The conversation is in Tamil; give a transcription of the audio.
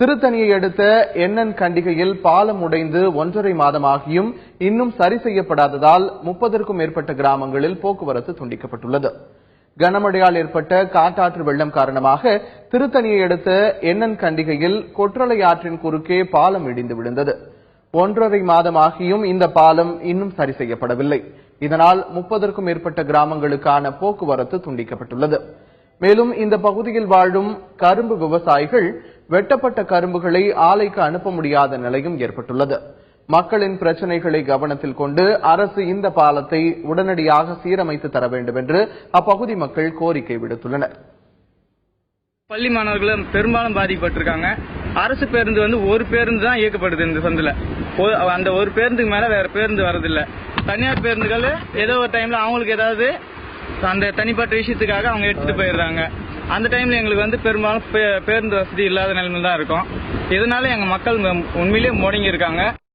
திருத்தணியை அடுத்த எண்ணன் கண்டிகையில் பாலம் உடைந்து 1.5 மாதமாகியும் இன்னும் சரி செய்யப்படாததால் 30க்கும் மேற்பட்ட கிராமங்களில் போக்குவரத்து துண்டிக்கப்பட்டுள்ளது. கனமழையால் ஏற்பட்ட காட்டாற்று வெள்ளம் காரணமாக திருத்தணியை அடுத்த எண்ணன் கண்டிகையில் கொற்றலை ஆற்றின் குறுக்கே பாலம் இடிந்து விழுந்தது. 1.5 மாதமாகியும் இந்த பாலம் இன்னும் சரி செய்யப்படவில்லை. இதனால் 30க்கும் மேற்பட்ட கிராமங்களுக்கான போக்குவரத்து துண்டிக்கப்பட்டுள்ளது. மேலும் இந்த பகுதியில் வாழும் கரும்பு விவசாயிகள் வெட்டப்பட்ட கரும்புகளை ஆலைக்கு அனுப்ப முடியாத நிலையும் ஏற்பட்டுள்ளது. மக்களின் பிரச்சனைகளை கவனத்தில் கொண்டு அரசு இந்த பாலத்தை உடனடியாக சீரமைத்து தர வேண்டும் என்று அப்பகுதி மக்கள் கோரிக்கை விடுத்துள்ளனர். பள்ளி மாணவர்கள் பெரும்பாலும் பாதிக்கப்பட்டிருக்காங்க. அரசு பேருந்து ஒரு பேருந்து தான் இயக்கப்படுது இந்த சந்தில. அந்த ஒரு பேருந்துக்கு மேல வேற பேருந்து வரதில்லை. தனியார் பேருந்துகள் ஏதோ ஒரு டைம்ல அவங்களுக்கு ஏதாவது அந்த தனிப்பட்ட விஷயத்துக்காக அவங்க எடுத்துட்டு போயிடுறாங்க. அந்த டைம்ல எங்களுக்கு பெரும்பாலும் பேருந்து வசதி இல்லாத நிலைமை தான் இருக்கும். இதனால எங்க மக்கள் உண்மையிலேயே முடங்கி இருக்காங்க.